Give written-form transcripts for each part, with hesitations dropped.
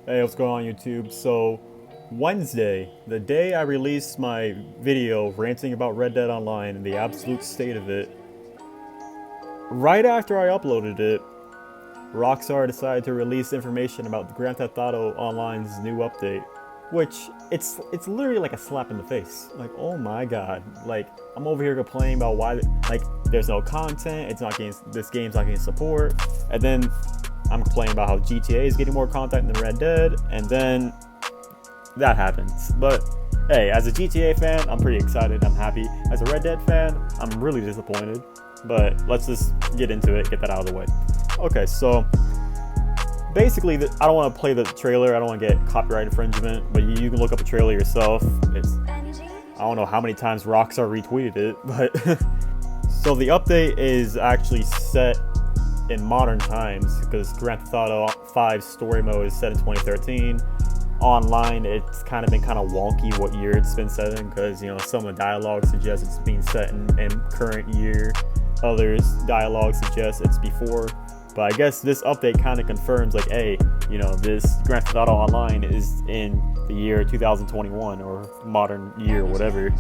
Hey, what's going on YouTube? So, Wednesday, the day I released my video ranting about Red Dead Online and the absolute state of it, right after I uploaded it, Rockstar decided to release information about Grand Theft Auto Online's new update, which it's literally like a slap in the face. Like, oh my god, like I'm over here complaining about why like there's no content, this game's not getting support, and then I'm complaining about how GTA is getting more content than Red Dead, and then that happens. But hey, as a GTA fan, I'm pretty excited, I'm happy. As a Red Dead fan, I'm really disappointed. But let's just get into it, get that out of the way. Okay, so basically, I don't want to play the trailer, I don't want to get copyright infringement, but you can look up the trailer yourself. I don't know how many times Rockstar retweeted it, but so the update is actually set in modern times because Grand Theft Auto 5 story mode is set in 2013. Online, it's kind of been wonky what year it's been set in because, you know, some of the dialogue suggests it's being set in current year, others dialogue suggests it's before. But I guess this update kind of confirms, like, hey, you know, this Grand Theft Auto Online is in the year 2021 or modern year or whatever.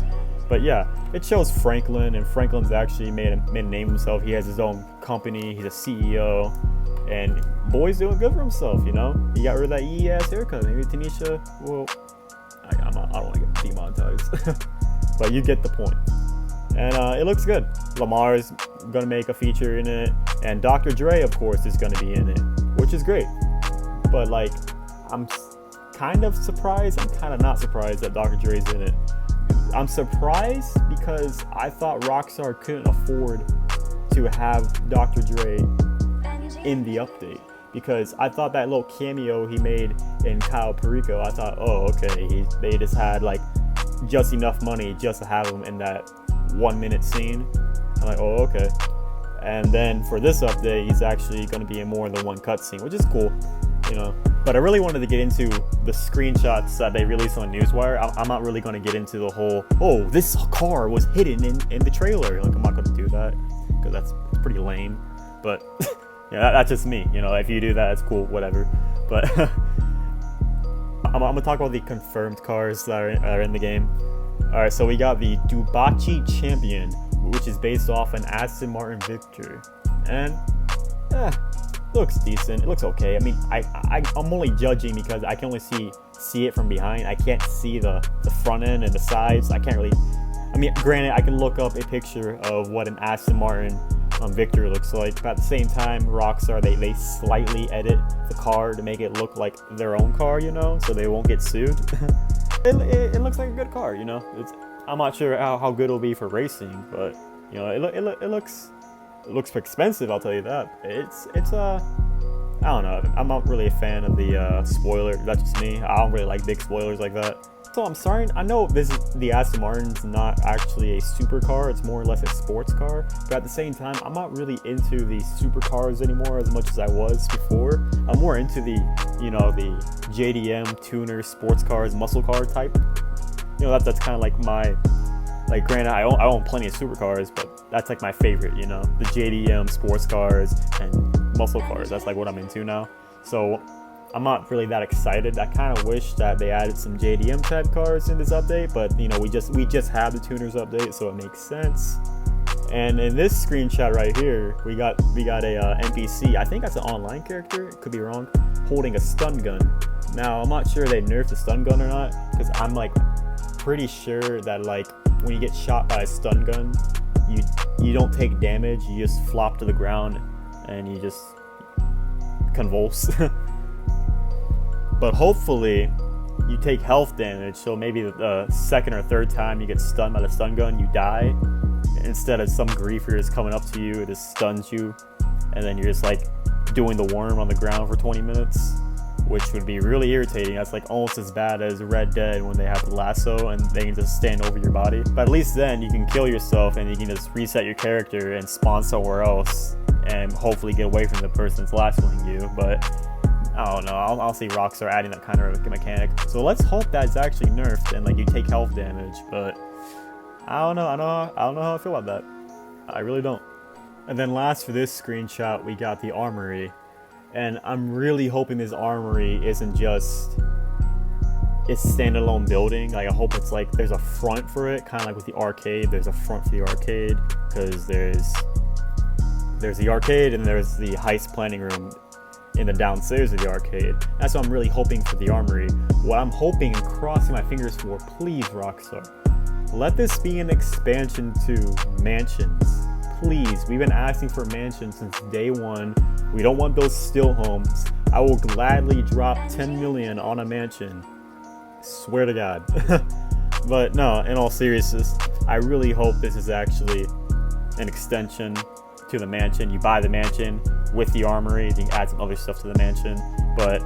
But yeah, it shows Franklin, and Franklin's actually made a name himself. He has his own company, he's a CEO, and boy's doing good for himself, you know? He got rid of that ass haircut. Maybe Tanisha, well, I don't want to get demonetized. But you get the point. And it looks good. Lamar's gonna make a feature in it, and Dr. Dre, of course, is gonna be in it, which is great. But like, I'm kind of surprised, I'm kind of not surprised that Dr. Dre's in it. I'm surprised because I thought Rockstar couldn't afford to have Dr. Dre in the update, because I thought that little cameo he made in Kyle Perico, I thought, oh, okay, they just had like just enough money just to have him in that 1 minute scene. I'm like, oh, okay. And then for this update, he's actually going to be in more than one cutscene, which is cool, you know. But I really wanted to get into the screenshots that they released on Newswire. I'm not really going to get into the whole, oh, this car was hidden in the trailer. Like, I'm not going to do that because that's pretty lame. But yeah, that's just me. You know, if you do that, it's cool, whatever. But I'm going to talk about the confirmed cars that are in the game. All right, so we got the Dubachi Champion, which is based off an Aston Martin Victor, and looks decent. It looks okay. I mean, I'm only judging because I can only see it from behind. I can't see the front end and the sides. I can't really. I mean, granted, I can look up a picture of what an Aston Martin Victor looks like, but at the same time, Rockstar they slightly edit the car to make it look like their own car, you know, so they won't get sued. It looks like a good car, you know. I'm not sure how good it'll be for racing, but you know, it looks expensive. I'll tell you that. It's I don't know. I'm not really a fan of the spoiler. That's just me. I don't really like big spoilers like that. So I'm sorry. I know the Aston Martin's not actually a supercar. It's more or less a sports car. But at the same time, I'm not really into the supercars anymore as much as I was before. I'm more into the JDM tuner sports cars, muscle car type. You know, that's kind of like my, like, granted, I own plenty of supercars, but that's like my favorite, you know, the JDM sports cars and muscle cars. That's like what I'm into now. So I'm not really that excited. I kind of wish that they added some JDM type cars in this update, but you know, we just have the tuners update, so it makes sense. And in this screenshot right here, we got a NPC. I think that's an online character. It could be wrong. Holding a stun gun. Now I'm not sure they nerfed the stun gun or not, because I'm like pretty sure that like when you get shot by a stun gun, you don't take damage. You just flop to the ground and you just convulse. But hopefully you take health damage, so maybe the second or third time you get stunned by the stun gun, you die. Instead of some griefer just coming up to you, it just stuns you, and then you're just like doing the worm on the ground for 20 minutes, which would be really irritating. That's like almost as bad as Red Dead when they have the lasso and they can just stand over your body. But at least then you can kill yourself and you can just reset your character and spawn somewhere else and hopefully get away from the person that's lassoing you. But I don't know, I'll see Rockstar adding that kind of mechanic. So let's hope that's actually nerfed and like you take health damage, but I don't know how I feel about that. I really don't. And then last for this screenshot, we got the Armory. And I'm really hoping this Armory isn't just its standalone building. Like, I hope it's like there's a front for it, kind of like with the arcade. There's a front for the arcade, because there's the arcade and there's the heist planning room in the downstairs of the arcade. That's what I'm really hoping for the Armory. What I'm hoping and crossing my fingers for, please Rockstar, let this be an expansion to mansions. Please, we've been asking for mansions since day one. We don't want those still homes. I will gladly drop 10 million on a mansion. Swear to God. But no, in all seriousness, I really hope this is actually an extension to the mansion. You buy the mansion with the Armory, you can add some other stuff to the mansion. But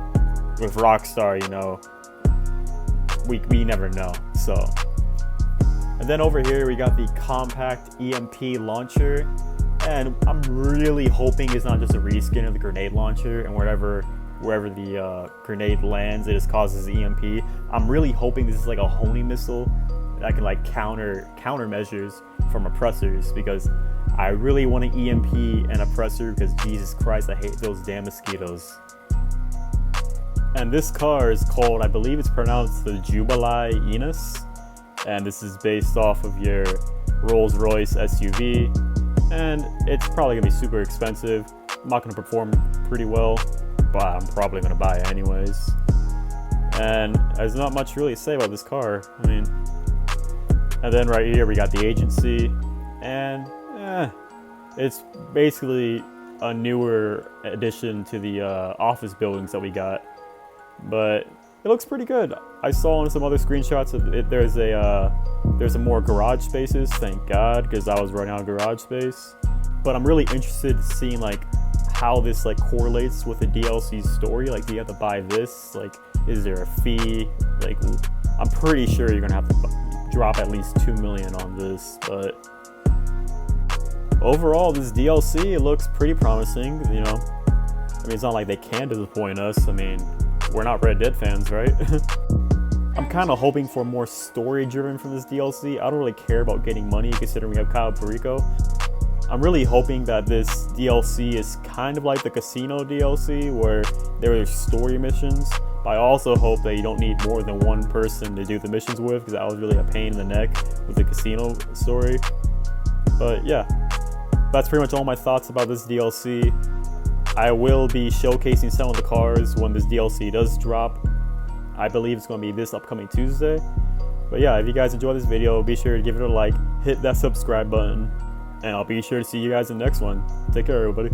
with Rockstar, you know, we never know. So, and then over here we got the compact Emp Launcher, and I'm really hoping it's not just a reskin of the grenade launcher, and wherever the grenade lands, it just causes the EMP. I'm really hoping this is like a homing missile that can like countermeasures from oppressors, because I really want an EMP and oppressor, because Jesus Christ, I hate those damn mosquitoes. And this car is called, I believe it's pronounced the Dubachi Champion, and this is based off of your Rolls-Royce SUV, and it's probably gonna be super expensive. I'm not gonna perform pretty well, but I'm probably gonna buy it anyways. And there's not much really to say about this car. I mean, and then right here we got the agency, and it's basically a newer addition to the office buildings that we got, but it looks pretty good. I saw in some other screenshots of it, there's a more garage spaces, thank God, because I was running out of garage space. But I'm really interested in seeing like how this like correlates with the DLC story. Like, do you have to buy this? Like, is there a fee? Like, I'm pretty sure you're gonna have to drop at least 2 million on this. But overall, this DLC, it looks pretty promising. You know, I mean, it's not like they can disappoint us. I mean, we're not Red Dead fans, right? I'm kind of hoping for more story driven from this DLC. I don't really care about getting money, considering we have Kyle Perico. I'm really hoping that this DLC is kind of like the casino DLC, where there are story missions. But I also hope that you don't need more than one person to do the missions with, because that was really a pain in the neck with the casino story. But yeah, that's pretty much all my thoughts about this DLC. I will be showcasing some of the cars when this DLC does drop. I believe it's going to be this upcoming Tuesday. But yeah, if you guys enjoyed this video, be sure to give it a like, hit that subscribe button, and I'll be sure to see you guys in the next one. Take care, everybody.